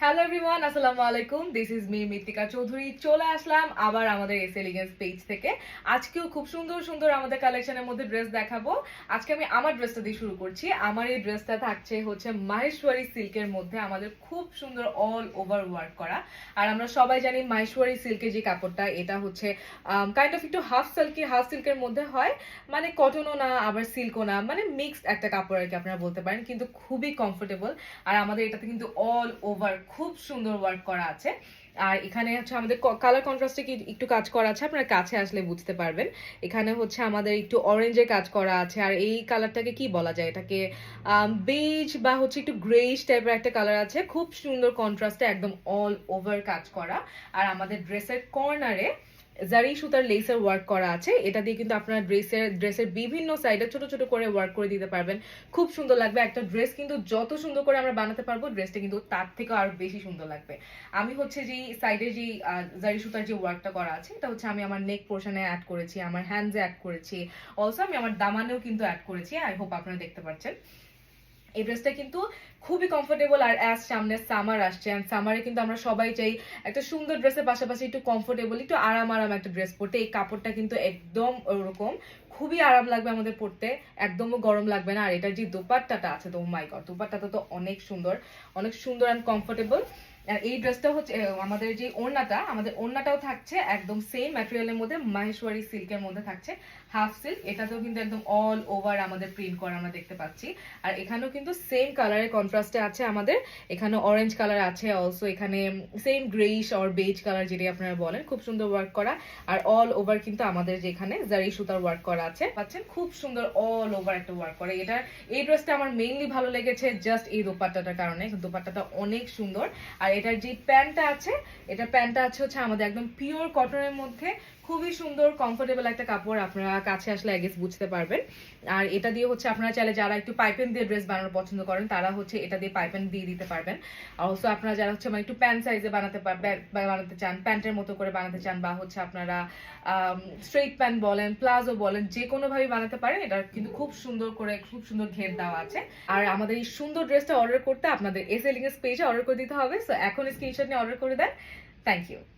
Hello everyone, আসসালামু আলাইকুম। This is me Mitika Chowdhury. চলে আসলাম আবার আমাদের এস এলিগেন্স পেজ থেকে। আজকেও খুব সুন্দর সুন্দর আমাদের কালেকশনের মধ্যে ড্রেস দেখাবো। আজকে আমি আমার ড্রেসটা দিয়ে শুরু করছি। আমার এই ড্রেসটা থাকছে হচ্ছে মাহেশ্বরী সিল্কের মধ্যে, আমাদের খুব সুন্দর অল ওভার ওয়ার্ক করা। আর আমরা সবাই জানি মাহেশ্বরী সিল্কের যে কাপড়টা, এটা হচ্ছে কাইন্ড অফ একটু হাফ সিল্কের মধ্যে হয়, মানে কটনও না আবার সিল্কও না, মানে মিক্সড একটা কাপড় আর কি আপনারা বলতে পারেন, কিন্তু খুবই কমফোর্টেবল। আর আমাদের এটাতে কিন্তু অল ওভার খুব সুন্দর ওয়ার্ক করা আছে। আর এখানে হচ্ছে আমাদের কালার কন্ট্রাস্টে কি একটু কাজ করা আছে, আপনারা কাছে আসলে বুঝতে পারবেন। এখানে হচ্ছে আমাদের একটু অরেঞ্জের কাজ করা আছে। আর এই কালারটাকে কি বলা যায়, এটাকে বেজ বা হচ্ছে একটু গ্রেইশ টাইপের একটা কালার আছে, খুব সুন্দর কন্ট্রাস্টে একদম অল ওভার কাজ করা। আর আমাদের ড্রেসের কর্নারে জারি সুতার লেসের ওয়ার্ক করা আছে। এটা দিয়ে কিন্তু আপনারা ড্রেসের বিভিন্ন সাইডে ছোট ছোট করে ওয়ার্ক করে দিতে পারবেন, খুব সুন্দর লাগবে। একটা ড্রেস কিন্তু যত সুন্দর করে আমরা বানাতে পারবো, ড্রেসটা কিন্তু তার থেকেও আরো বেশি সুন্দর লাগবে। আমি হচ্ছে যে সাইডে যে জারি সুতার যে ওয়ার্কটা করা আছে, এটা হচ্ছে আমি আমার নেক পোর্শনে অ্যাড করেছি, আমার হ্যান্ডসে অ্যাড করেছি, অলসো আমি আমার দামানেও কিন্তু অ্যাড করেছি। আই হোপ আপনারা দেখতে পাচ্ছেন। এই ড্রেসটা কিন্তু খুবই কমফোর্টেবল। আর অ্যাজ সামনে সামার আসছে, অ্যান্ড সামারে কিন্তু আমরা সবাই চাই একটা সুন্দর ড্রেসের পাশাপাশি একটু কমফোর্টেবল, একটু আরাম আরাম একটা ড্রেস পরতে। এই কাপড়টা কিন্তু একদম ওরকম, খুবই আরাম লাগবে আমাদের পরতে, একদমও গরম লাগবে না। আর এটার যে দোপাট্টাটা আছে, তো মাই গড, দোপাট্টাটা তো অনেক সুন্দর, অনেক সুন্দর অ্যান্ড কমফোর্টেবল। আর এই ড্রেসটা হচ্ছে আমাদের যে ওড়নাটা, আমাদের ওড়নাটাও থাকছে একদম সেম ম্যাটেরিয়ালের মধ্যে, মাহেশ্বরী সিল্কের মধ্যে থাকছে, হাফ সিল্ক। এটাতেও কিন্তু একদম অল ওভার আমাদের প্রিন্ট করা আমরা দেখতে পাচ্ছি। আর এখানেও কিন্তু সেম কালারের কন্ট্রাস্টে আছে আমাদের, এখানে অরেঞ্জ কালার আছে, অলসো এখানে same greyish or beige colour যেটা আপনারা বলেন, খুব সুন্দর ওয়ার্ক করা। আর অল ওভার কিন্তু আমাদের যেখানে জারি সুতার ওয়ার্ক করা আছে পাচ্ছেন, খুব সুন্দর অল ওভার একটা ওয়ার্ক করা। এই ড্রেসটা আমার মেইনলি ভালো লেগেছে জাস্ট এই দোপাট্টাটার কারণে। দোপাট্টাটা অনেক সুন্দর। আর এটার যে প্যান্টটা আছে, প্যান্টটা আছে হচ্ছে আমাদের একদম পিওর কটনের মধ্যে, খুবই সুন্দর কমফোর্টেবল একটা কাপড়, আপনারা কাছে আসলে আই গেস বুঝতে পারবেন। আর এটা দিয়ে হচ্ছে আপনারা চাইলে যারা একটু পাইপেন দিয়ে ড্রেস বানানো পছন্দ করেন, তারা হচ্ছে এটা দিয়ে পাইপেন দিয়ে দিতে পারবেন। অলসো আপনারা যারা হচ্ছে মানে একটু প্যান্ট সাইজে বানাতে চান, প্যান্টের মতো করে বানাতে চান, বা হচ্ছে আপনারা স্ট্রেট প্যান্ট বলেন, প্লাজো বলেন, যে কোনোভাবে বানাতে পারেন। এটা কিন্তু খুব সুন্দর করে, খুব সুন্দর ঘের দেওয়া আছে। আর আমাদের এই সুন্দর ড্রেসটা অর্ডার করতে আপনাদের এস এলিগেন্স পেজে অর্ডার করে দিতে হবে। সো এখন স্ক্রিনশট নিয়ে অর্ডার করে দেন। Thank you.